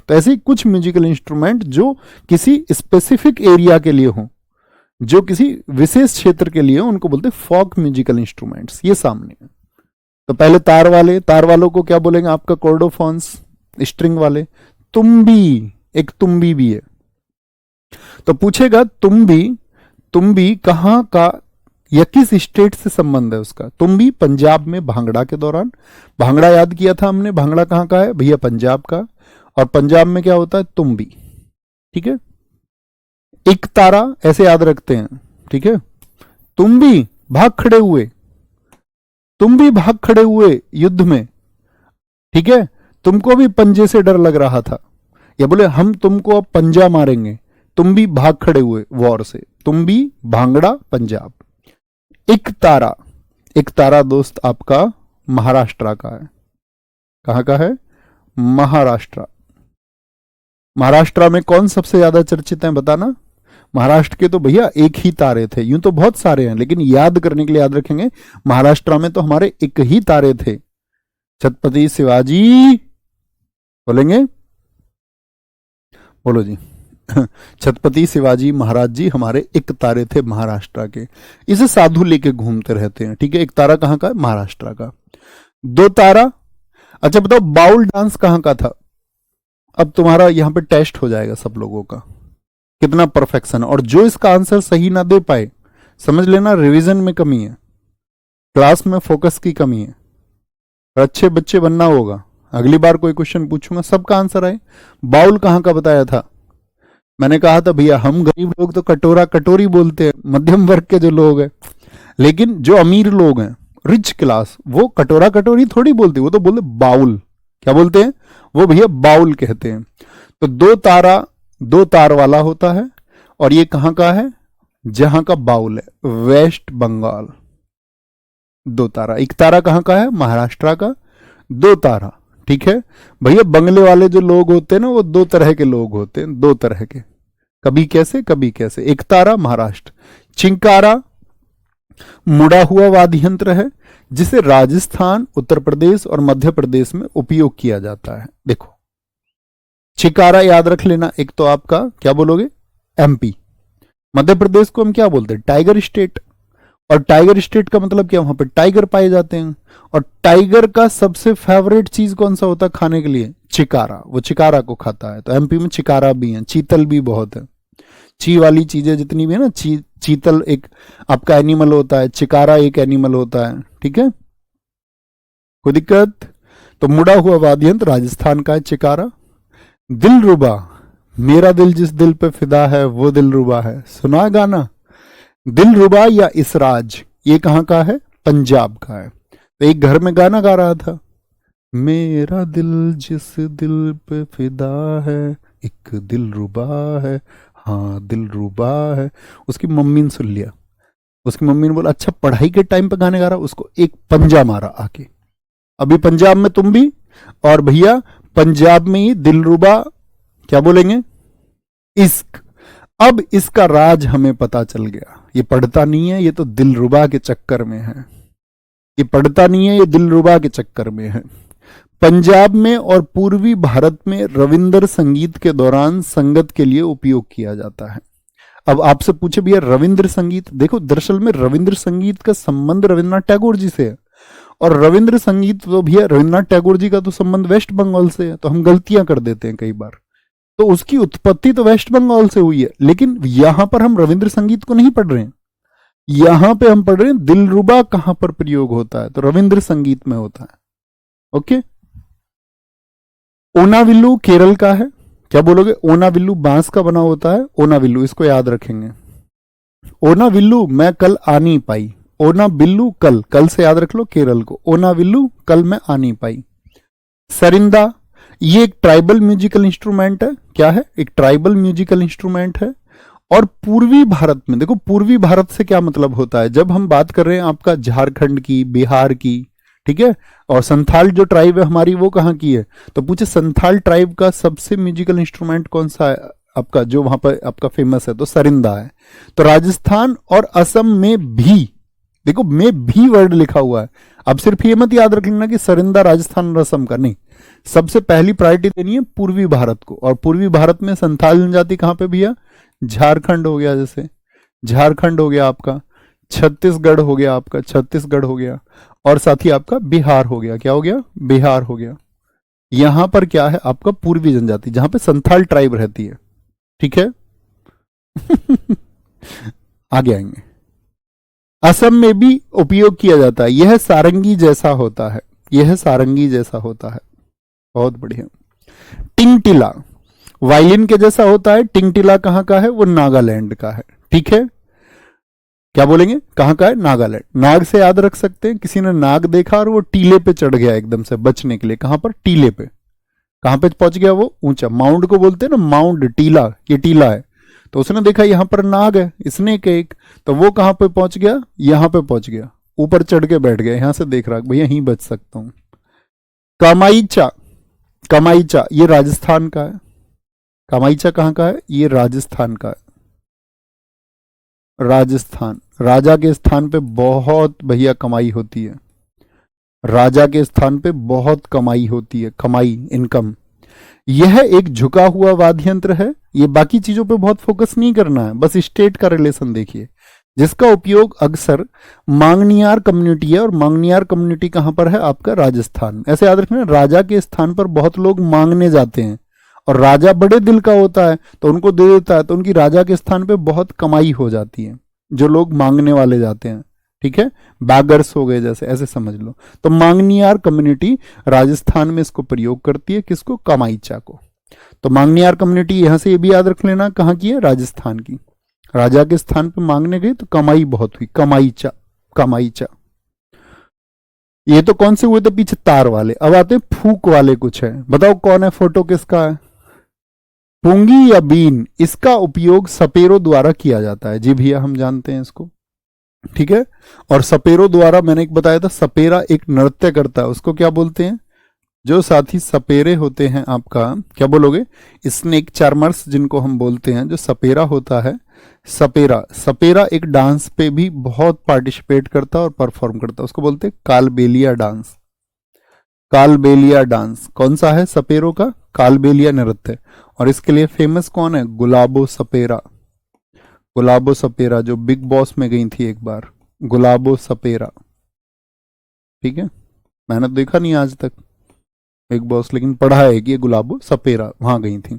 तो ऐसे ही कुछ म्यूजिकल इंस्ट्रूमेंट जो किसी स्पेसिफिक एरिया के लिए हो, जो किसी विशेष क्षेत्र के लिए हो, उनको बोलते हैं फोक म्यूजिकल इंस्ट्रूमेंट्स। ये सामने है। तो पहले तार वाले, तार वालों को क्या बोलेंगे? आपका कॉर्डोफोन्स। स्ट्रिंग वाले तुम्बी, एक तुम्बी भी है। तो पूछेगा तुम्बी कहां का या किस स्टेट से संबंध है उसका? तुम्बी पंजाब में भांगड़ा के दौरान, भांगड़ा याद किया था हमने, भांगड़ा कहां का है भैया? पंजाब का। और पंजाब में क्या होता है? तुम्बी। ठीक है, एक तारा ऐसे याद रखते हैं। ठीक है, तुम्बी भाग खड़े हुए, तुम्बी भाग खड़े हुए युद्ध में। ठीक है, तुमको भी पंजे से डर लग रहा था, या बोले हम तुमको अब पंजा मारेंगे, तुम भी भाग खड़े हुए वॉर से। तुम भी भांगड़ा पंजाब। एक तारा दोस्त आपका महाराष्ट्र का है। कहां का है? महाराष्ट्र। महाराष्ट्र में कौन सबसे ज्यादा चर्चित है बताना? महाराष्ट्र के तो भैया एक ही तारे थे, यूं तो बहुत सारे हैं, लेकिन याद करने के लिए याद रखेंगे महाराष्ट्र में तो हमारे एक ही तारे थे, छत्रपति शिवाजी। बोलेंगे? बोलो जी। छत्रपति शिवाजी महाराज जी हमारे एक तारे थे महाराष्ट्र के। इसे साधु लेके घूमते रहते हैं। ठीक है, एक तारा कहां का है? महाराष्ट्र का। दो तारा। अच्छा बताओ बाउल डांस कहां का था? अब तुम्हारा यहां पे टेस्ट हो जाएगा सब लोगों का, कितना परफेक्शन। और जो इसका आंसर सही ना दे पाए, समझ लेना रिवीजन में कमी है, क्लास में फोकस की कमी है। अच्छे बच्चे बनना होगा। अगली बार कोई क्वेश्चन पूछूंगा सबका आंसर आए। बाउल कहां का बताया था? मैंने कहा था भैया हम गरीब लोग तो कटोरा कटोरी बोलते हैं, मध्यम वर्ग के जो लोग हैं, लेकिन जो अमीर लोग हैं रिच क्लास, वो कटोरा कटोरी थोड़ी बोलते, वो तो बोलते बाउल। क्या बोलते हैं वो भैया? बाउल कहते हैं। तो दो तारा, दो तार वाला होता है, और ये कहां का है? जहां का बाउल है, वेस्ट बंगाल। दो तारा, एक तारा कहां का है? महाराष्ट्र का। दो तारा, ठीक है भैया। बंगले वाले जो लोग होते हैं ना, वो दो तरह के लोग होते हैं, दो तरह के, कभी कैसे कभी कैसे। एक तारा महाराष्ट्र। चिंकारा मुड़ा हुआ वाद्य यंत्र है, जिसे राजस्थान, उत्तर प्रदेश और मध्य प्रदेश में उपयोग किया जाता है। देखो चिकारा याद रख लेना। एक तो आपका क्या बोलोगे? एमपी। मध्य प्रदेश को हम क्या बोलते हैं? Tiger state. और टाइगर स्टेट का मतलब क्या? वहां पर टाइगर पाए जाते हैं। और टाइगर का सबसे फेवरेट चीज कौन सा होता है खाने के लिए? चिकारा। वो चिकारा को खाता है। तो एमपी में चिकारा भी है, चीतल भी बहुत है। ची वाली चीजें जितनी भी है ना, चीतल एक आपका एनिमल होता है, चिकारा एक एनिमल होता है, ठीक है, कोई दिक्कत? तो मुड़ा हुआ वाद्य यंत्र राजस्थान का है चिकारा। दिलरुबा, मेरा दिल जिस दिल पे फिदा है वो दिलरुबा है, सुना है गाना? दिलरुबा या इसराज, ये कहां का है? पंजाब का है। तो एक घर में गाना गा रहा था, मेरा दिल जिस दिल पे फिदा है, एक दिलरुबा है, हाँ दिलरुबा है। उसकी मम्मी ने सुन लिया। उसकी मम्मी ने बोला अच्छा पढ़ाई के टाइम पे गाने गा रहा, उसको एक पंजा मारा आके। अभी पंजाब में तुम भी, और भैया पंजाब में ही दिलरुबा क्या बोलेंगे? इश्क। अब इसका राज हमें पता चल गया। ये पढ़ता नहीं है, ये तो दिलरुबा के चक्कर में है। ये पढ़ता नहीं है, ये दिलरुबा के चक्कर में है। पंजाब में और पूर्वी भारत में रविंद्र संगीत के दौरान संगत के लिए उपयोग किया जाता है। अब आपसे पूछे भैया रविंद्र संगीत, देखो दरअसल में रविंद्र संगीत का संबंध रविन्द्रनाथ टैगोर जी से है। और रविंद्र संगीत तो भैया रविन्द्रनाथ टैगोर जी का तो संबंध वेस्ट बंगाल से है। तो हम गलतियां कर देते हैं कई बार। तो उसकी उत्पत्ति तो वेस्ट बंगाल से हुई है, लेकिन यहां पर हम रविंद्र संगीत को नहीं पढ़ रहे हैं। यहां पे हम पढ़ रहे हैं दिलरुबा कहां पर प्रयोग होता है, तो रविंद्र संगीत में होता है। ओके। ओनाविल्लू केरल का है। क्या बोलोगे? ओनाविल्लू बांस का बना होता है। ओनाविल्लू, इसको याद रखेंगे। ओनाविल्लू मैं कल आ नहीं पाई। ओनाविल्लू कल, कल से याद रख लो केरल को। ओनाविल्लू कल मैं आ नहीं पाई। सरिंदा, ये एक ट्राइबल म्यूजिकल इंस्ट्रूमेंट है। क्या है? एक ट्राइबल म्यूजिकल इंस्ट्रूमेंट है। और पूर्वी भारत में, देखो पूर्वी भारत से क्या मतलब होता है, जब हम बात कर रहे हैं आपका झारखंड की, बिहार की, ठीक है, और संथाल जो ट्राइब है हमारी, वो कहाँ की है? तो पूछे संथाल ट्राइब का सबसे म्यूजिकल इंस्ट्रूमेंट कौन सा है आपका, जो वहां पर आपका फेमस है? तो सरिंदा है। तो राजस्थान और असम में भी, देखो में भी वर्ड लिखा हुआ है। अब सिर्फ ये मत याद रख लेना कि सरिंदा राजस्थान और असम का, नहीं, सबसे पहली प्रायोरिटी देनी है पूर्वी भारत को। और पूर्वी भारत में संथाल जनजाति कहां पे भैया? झारखंड हो गया, जैसे झारखंड हो गया आपका, छत्तीसगढ़ हो गया आपका, छत्तीसगढ़ हो गया, और साथ ही आपका बिहार हो गया। क्या हो गया? बिहार हो गया। यहां पर क्या है आपका? पूर्वी जनजाति, जहां पे संथाल ट्राइब रहती है, ठीक है। आगे आएंगे। असम में भी उपयोग किया जाता है। यह सारंगी जैसा होता है। यह सारंगी जैसा होता है। बहुत बढ़िया। टिंगटिला वायलिन के जैसा होता है। टिंगटिला कहां का है? वो नागालैंड का है, ठीक है। क्या बोलेंगे? कहां का है? नागालैंड। नाग से याद रख सकते हैं, किसी ने नाग देखा और वो टीले पे चढ़ गया एकदम से बचने के लिए। कहां पर? टीले पे। कहां पे पहुंच गया वो? ऊंचा। माउंड को बोलते हैं ना, माउंड, टीला, ये टीला है। तो उसने देखा यहां पर नाग है, स्नेक है एक, तो वो कहां पे पहुंच गया? यहां पे पहुंच गया, ऊपर चढ़ के बैठ गया। यहां से देख रहा भैया यहीं बच सकता हूं। कामाईचा, कामाईचा ये राजस्थान का है। कामाईचा कहां का है? ये राजस्थान का है। राजस्थान, राजा के स्थान पे बहुत भैया कमाई होती है। राजा के स्थान पे बहुत कमाई होती है, कमाई, इनकम। यह एक झुका हुआ वाद्य यंत्र है। ये बाकी चीजों पे बहुत फोकस नहीं करना है, बस स्टेट का रिलेशन देखिए, जिसका उपयोग अक्सर मांगनियार कम्युनिटी है। और मांगनियार कम्युनिटी कहां पर है? आपका राजस्थान। ऐसे याद रखना, राजा के स्थान पर बहुत लोग मांगने जाते हैं, और राजा बड़े दिल का होता है तो उनको दे देता है, तो उनकी राजा के स्थान पे बहुत कमाई हो जाती है, जो लोग मांगने वाले जाते हैं, ठीक है। बैगर्स हो गए जैसे, ऐसे समझ लो। तो मांगनियार कम्युनिटी राजस्थान में इसको प्रयोग करती है, किसको? कामाईचा को। तो मांगनियार कम्युनिटी यहां से ये भी याद रख लेना कहां की है? राजस्थान की। राजा के स्थान पे मांगने गए तो कमाई बहुत हुई, कामाईचा, कामाईचा। ये तो कौन से हुए थे पीछे, तार वाले। अब आते हैं फूक वाले कुछ है, बताओ कौन है, फोटो किसका है, पुंगी या बीन। इसका उपयोग सपेरों द्वारा किया जाता है, जी भैया हम जानते हैं इसको, ठीक है। और सपेरों द्वारा, मैंने एक बताया था, सपेरा एक नृत्य करता है, उसको क्या बोलते हैं, जो साथी सपेरे होते हैं आपका, क्या बोलोगे, स्नेक चार्मर्स जिनको हम बोलते हैं, जो सपेरा होता है, सपेरा, सपेरा एक डांस पे भी बहुत पार्टिसिपेट करता है और परफॉर्म करता है, उसको बोलते हैं कालबेलिया डांस। कालबेलिया डांस कौन सा है, सपेरों का, कालबेलिया नृत्य। और इसके लिए फेमस कौन है, गुलाबो सपेरा। गुलाबो सपेरा जो बिग बॉस में गई थी एक बार, गुलाबो सपेरा, ठीक है। मैंने तो देखा नहीं आज तक बिग बॉस, लेकिन पढ़ा है कि ये गुलाबो सपेरा वहां गई थी।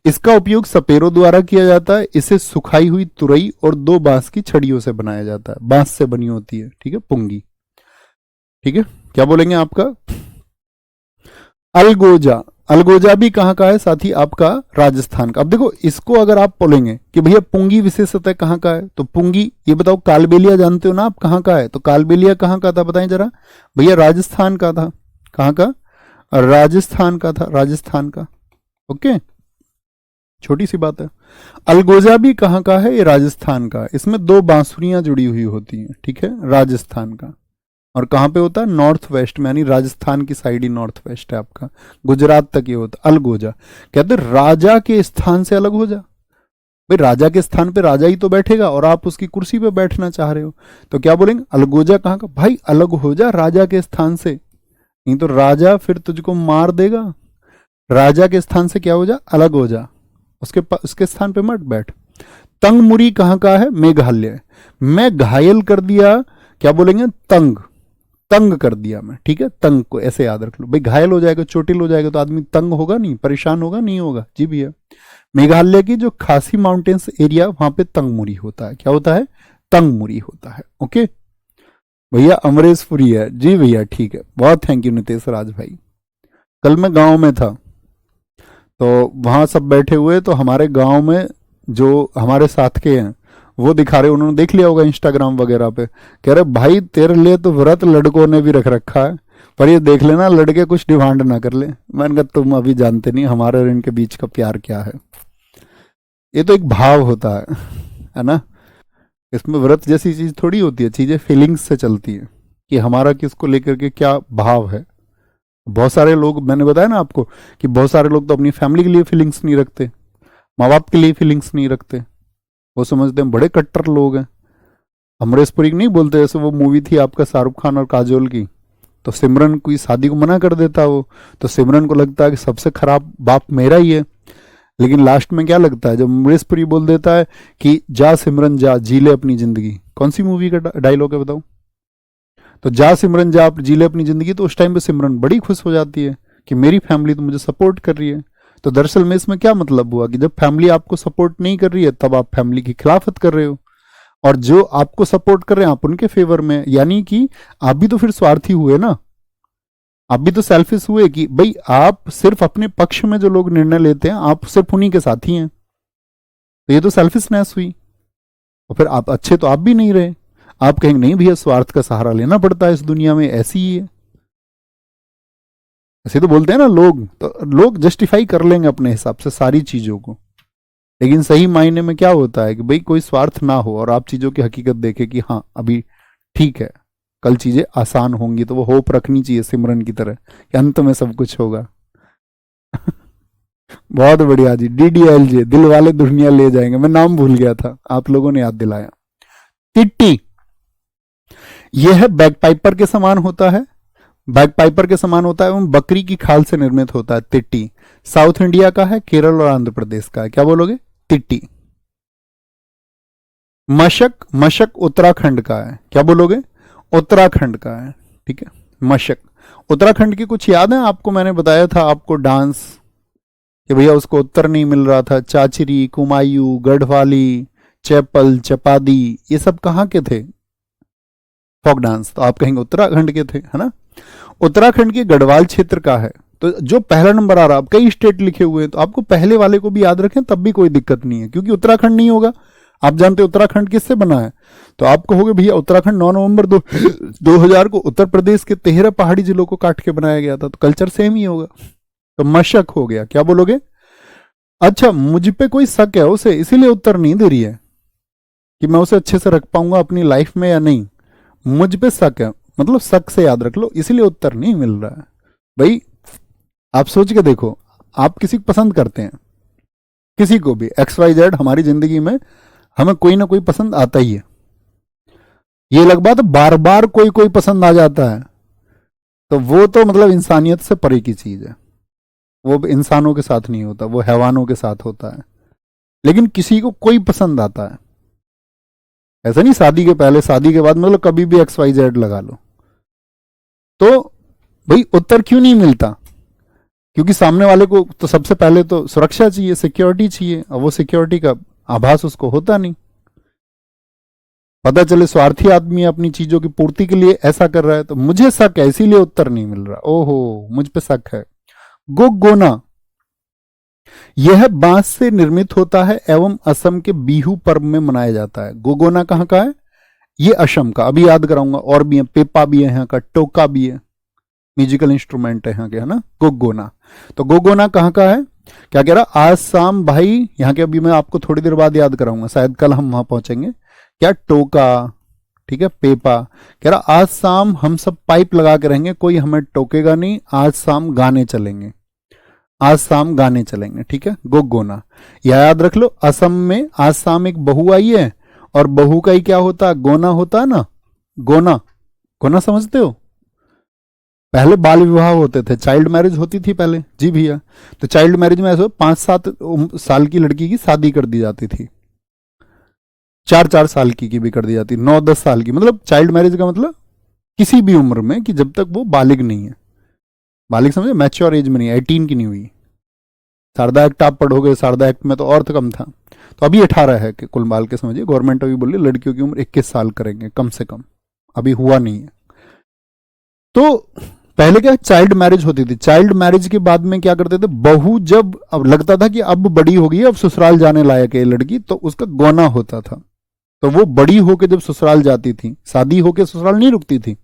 इसका उपयोग सपेरों द्वारा किया जाता है। इसे सुखाई हुई तुरई और 2 बांस की छड़ियों से बनाया जाता है, बांस से बनी होती है, ठीक है, पुंगी, ठीक है। क्या बोलेंगे आपका, अलगोजा। अलगोजा भी कहाँ का है साथी, आपका राजस्थान का। अब देखो इसको अगर आप बोलेंगे कि भैया पुंगी विशेषतः कहाँ का है, तो पुंगी, ये बताओ कालबेलिया जानते हो ना आप कहाँ का है, तो कालबेलिया कहाँ का था बताएं जरा भैया, राजस्थान का था। कहाँ का, राजस्थान का था, राजस्थान का, ओके, छोटी सी बात है। अलगोजा भी कहाँ का है, ये राजस्थान का। इसमें 2 बांसुरियां जुड़ी हुई होती हैं, ठीक है, राजस्थान का। और कहाँ पे होता है, नॉर्थ वेस्ट में, यानी राजस्थान की साइड ही नॉर्थ वेस्ट है आपका, गुजरात तक ये होता है अलगोजा। कहते राजा के स्थान से अलग हो जा, भाई राजा के स्थान पे राजा ही तो बैठेगा और आप उसकी कुर्सी पे बैठना चाह रहे हो, तो क्या बोलेंगे, अलगोजा कहाँ का, भाई अलग हो जा राजा के स्थान से, नहीं तो राजा फिर तुझको मार देगा। राजा के स्थान से क्या हो जा, अलग हो जा, उसके स्थान पे मत बैठ। तंगमुरी कहाँ का है, मेघालय। मैं घायल कर दिया, क्या बोलेंगे, तंग, तंग कर दिया मैं, ठीक है, तंग को ऐसे याद रख लो, भाई घायल हो जाएगा, चोटिल हो जाएगा तो आदमी तंग होगा नहीं, परेशान होगा नहीं, होगा, जी भैया। मेघालय की जो खासी माउंटेन्स एरिया, वहां पे तंगमुरी होता है, क्या होता है, तंगमुरी होता है, ओके भैया। अमरेशपुरी है, जी भैया, ठीक है, बहुत थैंक यू नितेश राज भाई। कल मैं गांव में था तो वहां सब बैठे हुए, तो हमारे गांव में जो हमारे साथ के हैं वो दिखा रहे, उन्होंने देख लिया होगा इंस्टाग्राम वगैरह पे, कह रहे भाई तेरे लिए तो व्रत लड़कों ने भी रख रखा है, पर ये देख लेना लड़के कुछ डिमांड ना कर ले। मैंने कहा तुम अभी जानते नहीं हमारे और इनके बीच का प्यार क्या है, ये तो एक भाव होता है ना, इसमें व्रत जैसी चीज थोड़ी होती है, चीजें फीलिंग्स से चलती है कि हमारा किसको लेकर के क्या भाव है। बहुत सारे लोग, मैंने बताया ना आपको कि बहुत सारे लोग तो अपनी फैमिली के लिए फीलिंग्स नहीं रखते, माँ बाप के लिए फीलिंग्स नहीं रखते, वो समझते हैं बड़े कट्टर लोग हैं। अमरेशपुरी नहीं बोलते, जैसे वो मूवी थी आपका शाहरुख खान और काजोल की, तो सिमरन की शादी को मना कर देता वो, तो सिमरन को लगता है कि सबसे खराब बाप मेरा ही है, लेकिन लास्ट में क्या लगता है जब अमरेशपुरी बोल देता है कि जा सिमरन जा जी ले अपनी जिंदगी। कौन सी मूवी का डायलॉग है बताओ, तो जा सिमरन जा जी ले अपनी जिंदगी, तो उस टाइम पे सिमरन बड़ी खुश हो जाती है कि मेरी फैमिली तो मुझे सपोर्ट कर रही है। तो दरअसल में इसमें क्या मतलब हुआ कि जब फैमिली आपको सपोर्ट नहीं कर रही है तब आप फैमिली की खिलाफत कर रहे हो, और जो आपको सपोर्ट कर रहे हैं आप उनके फेवर में, यानी कि आप भी तो फिर स्वार्थी हुए ना, आप भी तो सेल्फिश हुए कि भाई आप सिर्फ अपने पक्ष में जो लोग निर्णय लेते हैं आप सिर्फ उन्हीं के साथी हैं, तो ये तो सेल्फिशनेस हुई। और फिर आप अच्छे तो आप भी नहीं रहे, आप कहेंगे नहीं भैया स्वार्थ का सहारा लेना पड़ता है इस दुनिया में, ऐसी ही है, ऐसे तो बोलते हैं ना लोग, तो लोग जस्टिफाई कर लेंगे अपने हिसाब से सारी चीजों को, लेकिन सही मायने में क्या होता है कि भाई कोई स्वार्थ ना हो और आप चीजों की हकीकत देखें कि हाँ अभी ठीक है, कल चीजें आसान होंगी, तो वो होप रखनी चाहिए सिमरन की तरह कि अंत में सब कुछ होगा। बहुत बढ़िया जी, DDLJ दिल वाले दुनिया ले जाएंगे, मैं नाम भूल गया था, आप लोगों ने याद दिलाया। टिट्टी, यह बैगपाइपर के समान होता है, बैगपाइपर के समान होता है एवं बकरी की खाल से निर्मित होता है। टिट्टी साउथ इंडिया का है, केरल और आंध्र प्रदेश का है, क्या बोलोगे, टिट्टी। मशक, मशक उत्तराखंड का है, क्या बोलोगे, उत्तराखंड का है, ठीक है, मशक। उत्तराखंड की कुछ याद है आपको, मैंने बताया था आपको डांस कि भैया उसको उत्तर नहीं मिल रहा था, चाचरी, कुमायूं, गढ़वाली, चैपल, चपादी, ये सब कहाँ के थे, फोक डांस, तो आप कहेंगे उत्तराखंड के थे, है ना। उत्तराखंड के गढ़वाल क्षेत्र का है, तो जो पहला नंबर आ रहा, अब कई स्टेट लिखे हुए हैं तो आपको पहले वाले को भी याद रखें तब भी कोई दिक्कत नहीं है, क्योंकि उत्तराखंड नहीं होगा। आप जानते हैं उत्तराखंड किससे बना है, तो आप कहोगे भैया उत्तराखंड 9 नवंबर 2000 को उत्तर प्रदेश के 13 पहाड़ी जिलों को काट के बनाया गया था, तो कल्चर सेम ही होगा। तो मशक हो गया, क्या बोलोगे? अच्छा, मुझ पे कोई शक है उसे, इसीलिए उत्तर नहीं दे रही है कि मैं उसे अच्छे से रख पाऊंगा अपनी लाइफ में या नहीं। मुझ पे शक है, मतलब शक से याद रख लो, इसीलिए उत्तर नहीं मिल रहा है। भाई आप सोच के देखो, आप किसी को पसंद करते हैं, किसी को भी XYZ, हमारी जिंदगी में हमें कोई ना कोई पसंद आता ही है। ये लग बात बार बार कोई कोई पसंद आ जाता है, तो वो तो मतलब इंसानियत से परे की चीज है। वो इंसानों के साथ नहीं होता, वो हैवानों के साथ होता है। लेकिन किसी को कोई पसंद आता है, ऐसा नहीं शादी के पहले शादी के बाद, मतलब कभी भी XYZ लगा लो। तो भाई उत्तर क्यों नहीं मिलता? क्योंकि सामने वाले को तो सबसे पहले तो सुरक्षा चाहिए, सिक्योरिटी चाहिए, और वो सिक्योरिटी का आभास उसको होता नहीं। पता चले स्वार्थी आदमी अपनी चीजों की पूर्ति के लिए ऐसा कर रहा है, तो मुझे शक है, इसीलिए उत्तर नहीं मिल रहा। ओहो, मुझ पे शक है। गोगोना, यह बांस से निर्मित होता है एवं असम के बिहू पर्व में मनाया जाता है। गोगोना कहाँ का है? ये असम का, अभी याद कराऊंगा। और भी है, पेपा भी है यहाँ का, टोका भी है, म्यूजिकल इंस्ट्रूमेंट है यहाँ के, है ना, गोगोना। तो गोगोना कहाँ का है? क्या कह रहा? आज शाम भाई यहाँ के, अभी मैं आपको थोड़ी देर बाद याद कराऊंगा, शायद कल हम वहां पहुंचेंगे। क्या? टोका, ठीक है, पेपा। कह रहा आज शाम हम सब पाइप लगा के रहेंगे, कोई हमें टोकेगा नहीं, आज शाम गाने चलेंगे, आज शाम गाने चलेंगे, ठीक है। गोगोना यह याद रख लो। असम में आज शाम एक बहू आई है, और बहू का ही क्या होता है? गोना होता है ना, गोना। गोना समझते हो? पहले बाल विवाह होते थे, चाइल्ड मैरिज होती थी पहले। जी भैया, तो चाइल्ड मैरिज में ऐसे 5-7 साल की लड़की की शादी कर दी जाती थी, 4-4 साल की भी कर दी जाती, 9-10 साल की। मतलब चाइल्ड मैरिज का मतलब किसी भी उम्र में, कि जब तक वो बालिग नहीं है, बालिग समझे, मैच्योर एज में नहीं, 18 की नहीं हुई। शारदा एक्ट आप पढ़ोगे, शारदा एक्ट में तो और तो कम था, तो अभी 18 है कि कुल बाल के समझिए। गवर्नमेंट अभी बोल रही लड़कियों की उम्र 21 साल करेंगे कम से कम, अभी हुआ नहीं है। तो पहले क्या चाइल्ड मैरिज होती थी, चाइल्ड मैरिज के बाद में क्या करते थे, बहू जब अब लगता था कि अब बड़ी हो गई है, अब ससुराल जाने लायक है लड़की, तो उसका गोना होता था। तो वो बड़ी होके जब ससुराल जाती थी, शादी होके ससुराल नहीं रुकती थी,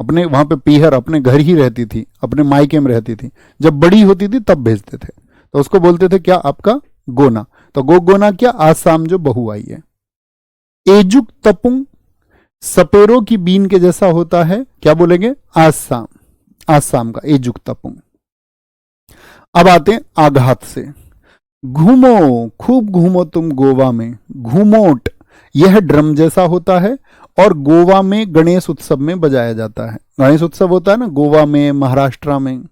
अपने वहां पे पीहर अपने घर ही रहती थी, अपने मायके में रहती थी। जब बड़ी होती थी तब भेजते थे, तो उसको बोलते थे क्या? आपका गोना। तो गोना क्या? आसाम जो बहू आई है। एजुक तपुंग सपेरों की बीन के जैसा होता है, क्या बोलेंगे? आसाम, आसाम का एजुक तपुंग। अब आते हैं आघात से। घूमो, खूब घूमो तुम गोवा में। घूमोट यह ड्रम जैसा होता है, और गोवा में गणेश उत्सव में बजाया जाता है। गणेश उत्सव होता है ना गोवा में, महाराष्ट्र में।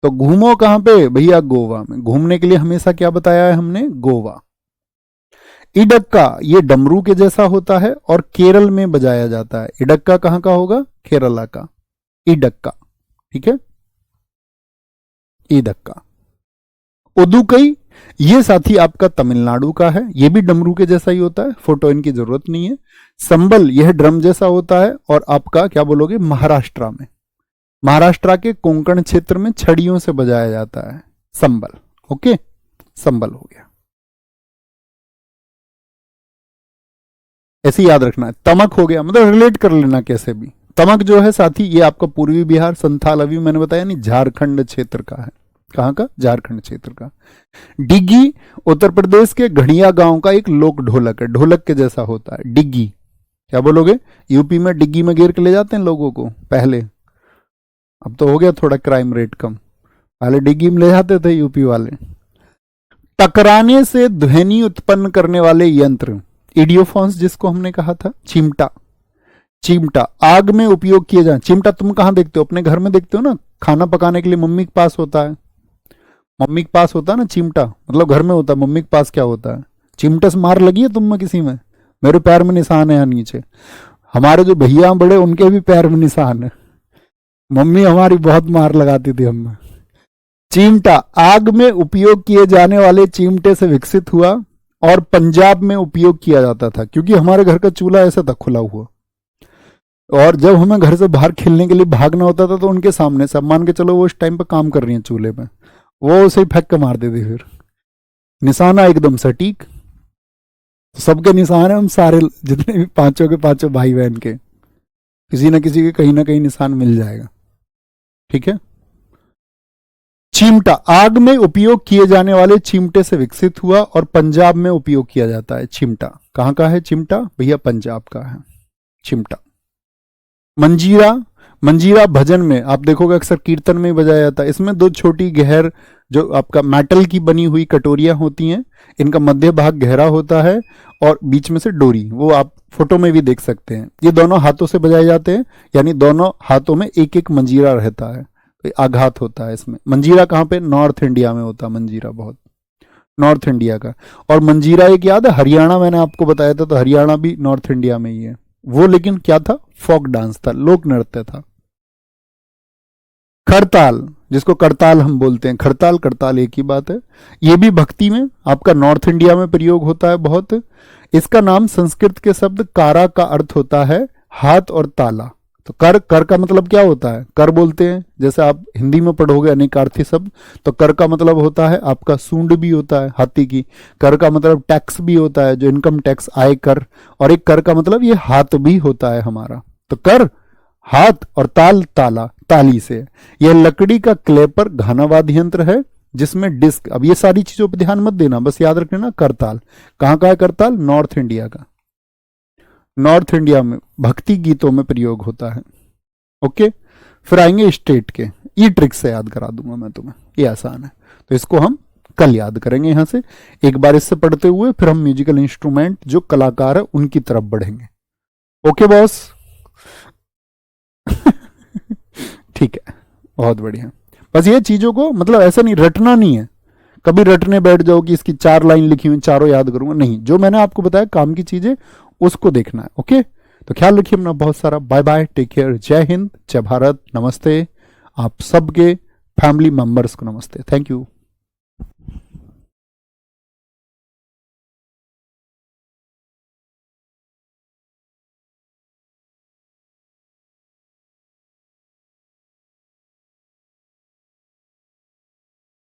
तो घूमो कहां पे भैया? गोवा में। घूमने के लिए हमेशा क्या बताया है हमने? गोवा। इडक्का ये डमरू के जैसा होता है, और केरल में बजाया जाता है। इडक्का कहां का होगा? केरला का, इडक्का, ठीक है, इडक्का। उदुकई ये साथी आपका तमिलनाडु का है, ये भी डमरू के जैसा ही होता है, फोटो इनकी जरूरत नहीं है। संबल यह ड्रम जैसा होता है, और आपका क्या बोलोगे? महाराष्ट्र में, महाराष्ट्र के कोंकण क्षेत्र में छड़ियों से बजाया जाता है संबल। ओके, संबल हो गया, ऐसे याद रखना है। तमक हो गया, मतलब रिलेट कर लेना कैसे भी। तमक जो है साथी, ये आपका पूर्वी बिहार, संथाल, अभी मैंने बताया नहीं, झारखंड क्षेत्र का है। कहां का? झारखंड क्षेत्र का। डिग्गी उत्तर प्रदेश के घड़िया गांव का एक लोक ढोलक है, ढोलक के जैसा होता है। डिग्गी क्या बोलोगे? यूपी में डिग्गी में घेर के ले जाते हैं लोगों को पहले, अब तो हो गया थोड़ा क्राइम रेट कम, पहले डिग्गी में ले जाते थे यूपी वाले। टकराने से ध्वनि उत्पन्न करने वाले यंत्र, इडियोफोन्स जिसको हमने कहा था। चिमटा, चिमटा आग में उपयोग किए जाए। चिमटा तुम कहां देखते हो? अपने घर में देखते हो ना, खाना पकाने के लिए मम्मी के पास होता है, मम्मी के पास होता है ना चिमटा, मतलब घर में होता है। मम्मी के पास क्या होता है? चिमटे से मार लगी है तुम में किसी में? मेरे पैर में निशान है यहाँ नीचे, हमारे जो भैया बड़े उनके भी पैर में निशान है, मम्मी हमारी बहुत मार लगाती थी हमें। चिमटा आग में उपयोग किए जाने वाले चिमटे से विकसित हुआ, और पंजाब में उपयोग किया जाता था, क्योंकि हमारे घर का चूल्हा ऐसा था खुला हुआ, और जब हमें घर से बाहर खेलने के लिए भागना होता था तो उनके सामने से, मान के चलो वो उस टाइम पे काम कर रही हैं चूल्हे पे, वो उसे फेंक के मार देती, फिर निशाना एकदम सटीक।
तो सबके निशान है, हम सारे जितने भी पांचों के पांचों भाई बहन के, किसी न किसी के कहीं ना कहीं निशान मिल जाएगा। ठीक है। चिमटा आग में उपयोग किए जाने वाले चिमटे से विकसित हुआ और पंजाब में उपयोग किया जाता है। चिमटा कहां का है? चिमटा भैया पंजाब का है चिमटा। मंजीरा, मंजीरा भजन में आप देखोगे अक्सर कीर्तन में बजाया जाता है। इसमें दो छोटी गहर जो आपका मेटल की बनी हुई कटोरियां होती हैं, इनका मध्य भाग गहरा होता है और बीच में से डोरी, वो आप फोटो में भी देख सकते हैं। ये दोनों हाथों से बजाए जाते हैं, यानी दोनों हाथों में एक एक मंजीरा रहता है, तो आघात होता है इसमें। मंजीरा कहाँ पे? नॉर्थ इंडिया में होता है मंजीरा, बहुत नॉर्थ इंडिया का। और मंजीरा एक याद है हरियाणा, मैंने आपको बताया था, तो हरियाणा भी नॉर्थ इंडिया में ही है वो, लेकिन क्या था? फोक डांस था, लोक नृत्य था। खड़ताल, जिसको करताल हम बोलते हैं, खड़ताल करताल एक ही बात है। ये भी भक्ति में आपका नॉर्थ इंडिया में प्रयोग होता है बहुत। इसका नाम संस्कृत के शब्द कारा का अर्थ होता है हाथ और ताला। तो कर, कर का मतलब क्या होता है? कर बोलते हैं, जैसे आप हिंदी में पढ़ोगे अनेकार्थी शब्द, तो कर का मतलब होता है आपका सूंड भी होता है हाथी की। कर का मतलब टैक्स भी होता है, जो इनकम टैक्स, आय कर। और एक कर का मतलब ये हाथ भी होता है हमारा। तो कर हाथ और ताल ताला, ताली से। यह लकड़ी का क्लेपर घाना वाद्य यंत्र है जिसमें डिस्क, अब ये सारी चीजों पर ध्यान मत देना, बस याद रखना करताल कहां का है? करताल नॉर्थ इंडिया का, नॉर्थ इंडिया में भक्ति गीतों में प्रयोग होता है। ओके, फिर आएंगे स्टेट के। ये ट्रिक से याद करा दूंगा मैं तुम्हें, ये आसान है, तो इसको हम कल याद करेंगे। यहां से एक बार इससे पढ़ते हुए फिर हम म्यूजिकल इंस्ट्रूमेंट जो कलाकार है उनकी तरफ बढ़ेंगे। Okay boss? ठीक है, बहुत बढ़िया। बस ये चीजों को मतलब ऐसा नहीं रटना नहीं है, कभी रटने बैठ जाओ कि इसकी 4 लाइन लिखी हुई चारों याद करूंगा, नहीं। जो मैंने आपको बताया काम की चीजें उसको देखना है। ओके, तो ख्याल रखिए अपना बहुत सारा। बाय बाय, टेक केयर, जय हिंद, जय भारत, नमस्ते। आप सबके फैमिली मेंबर्स को नमस्ते, थैंक यू।